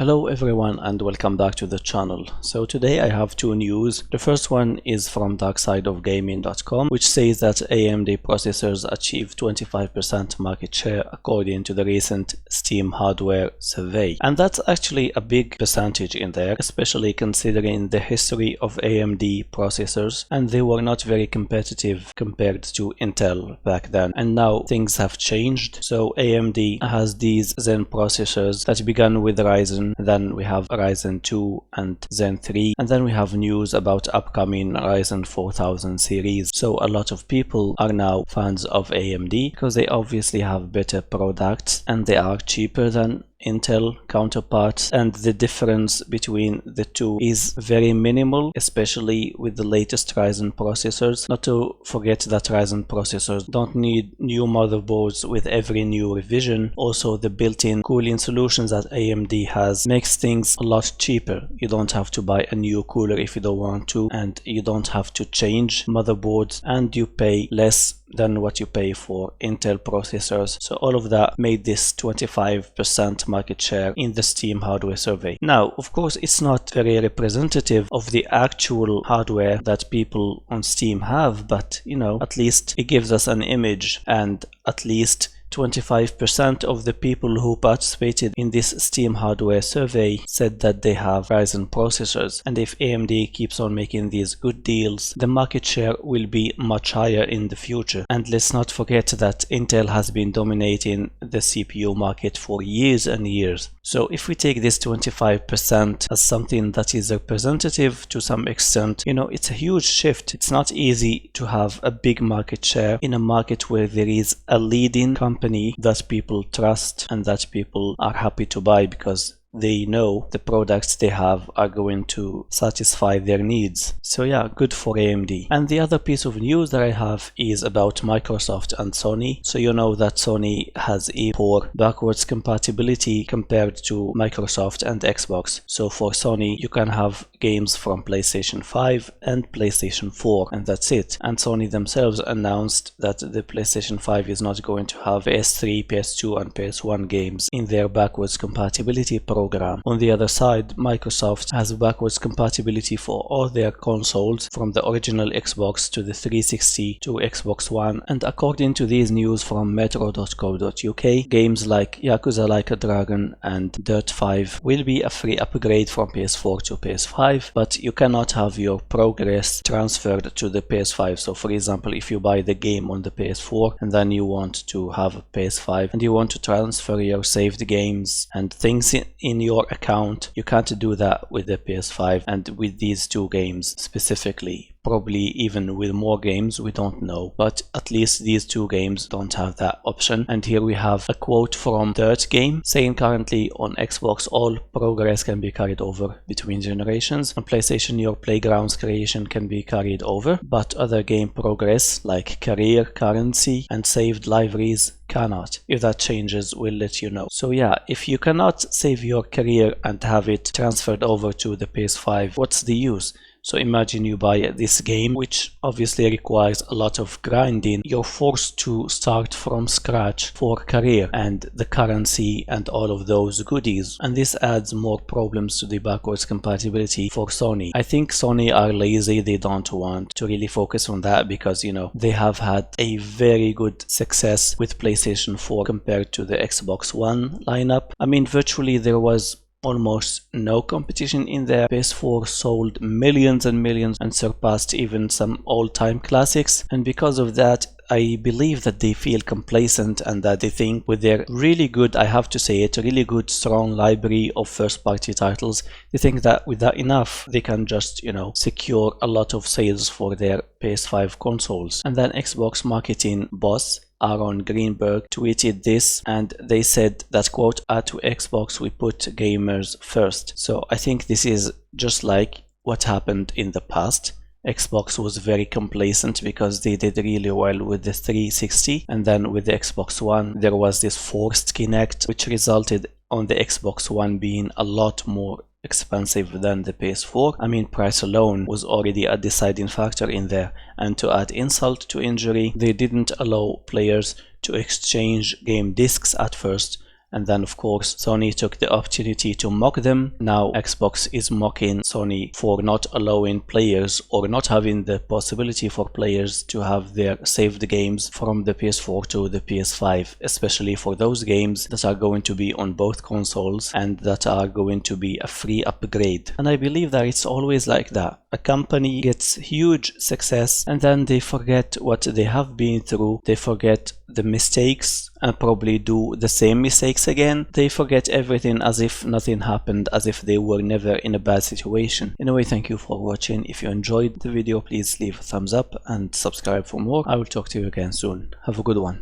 Hello everyone and welcome back to the channel. So today I have two news. The first one is from darksideofgaming.com, which says that AMD processors achieve 25% market share according to the recent Steam hardware survey. And that's actually a big percentage in there, especially considering the history of AMD processors, and they were not very competitive compared to Intel back then. And now things have changed. So AMD has these Zen processors that began with Ryzen. Then we have Ryzen 2 and Zen 3, and then we have news about upcoming Ryzen 4000 series. So a lot of people are now fans of AMD because they obviously have better products and they are cheaper than Intel counterparts, and the difference between the two is very minimal, especially with the latest Ryzen processors. Not to forget that Ryzen processors don't need new motherboards with every new revision. Also, the built-in cooling solutions that AMD has makes things a lot cheaper. You don't have to buy a new cooler if you don't want to, and you don't have to change motherboards, and you pay less than what you pay for Intel processors. So all of that made this 25% market share in the Steam hardware survey. Now, of course, it's not very representative of the actual hardware that people on Steam have, but you know, at least it gives us an image, and at least 25% of the people who participated in this Steam hardware survey said that they have Ryzen processors. And if AMD keeps on making these good deals, the market share will be much higher in the future. And let's not forget that Intel has been dominating the CPU market for years and years. So if we take this 25% as something that is representative to some extent, you know, it's a huge shift. It's not easy to have a big market share in a market where there is a leading company that people trust and that people are happy to buy because they know the products they have are going to satisfy their needs. So yeah, good for AMD. And the other piece of news that I have is about Microsoft and Sony. So you know that Sony has a poor backwards compatibility compared to Microsoft and Xbox. So for Sony, you can have games from PlayStation 5 and PlayStation 4, and that's it. And Sony themselves announced that the PlayStation 5 is not going to have PS3, PS2 and PS1 games in their backwards compatibility program. On the other side, Microsoft has backwards compatibility for all their consoles from the original Xbox to the 360 to Xbox One, and according to these news from metro.co.uk, games like Yakuza Like a Dragon and Dirt5 will be a free upgrade from PS4 to PS5, but you cannot have your progress transferred to the PS5. So for example, if you buy the game on the PS4 and then you want to have a PS5 and you want to transfer your saved games and things in your account, you can't do that with the PS5 and with these two games specifically. Probably even with more games, we don't know, but at least these two games don't have that option. And here we have a quote from Dirt Game saying currently on Xbox all progress can be carried over between generations. On PlayStation your playgrounds creation can be carried over, but other game progress like career, currency and saved libraries cannot. If that changes, we'll let you know. So yeah, if you cannot save your career and have it transferred over to the PS5, what's the use? So imagine you buy this game, which obviously requires a lot of grinding. You're forced to start from scratch for career and the currency and all of those goodies. And this adds more problems to the backwards compatibility for Sony. I think Sony are lazy. They don't want to really focus on that because, you know, they have had a very good success with PlayStation 4 compared to the Xbox One lineup. I mean, virtually there was almost no competition in there. PS4 sold millions and millions and surpassed even some all-time classics, and because of that I believe that they feel complacent and that they think with their really good, I have to say it, really good strong library of first-party titles, they think that with that enough they can just, you know, secure a lot of sales for their PS5 consoles. And then Xbox marketing boss Aaron Greenberg tweeted this, and they said that, quote, at Xbox we put gamers first. So I think this is just like what happened in the past. Xbox was very complacent because they did really well with the 360, and then with the Xbox One there was this forced Kinect which resulted on the Xbox One being a lot more expensive than the PS4. I mean, price alone was already a deciding factor in there, and to add insult to injury, they didn't allow players to exchange game discs at first, and then of course Sony took the opportunity to mock them. Now Xbox is mocking Sony for not allowing players or not having the possibility for players to have their saved games from the PS4 to the PS5, especially for those games that are going to be on both consoles and that are going to be a free upgrade. And I believe that it's always like that. A company gets huge success and then they forget what they have been through, they forget the mistakes and probably do the same mistakes again. They forget everything as if nothing happened, as if they were never in a bad situation. Anyway, thank you for watching. If you enjoyed the video, please leave a thumbs up and subscribe for more. I will talk to you again soon. Have a good one.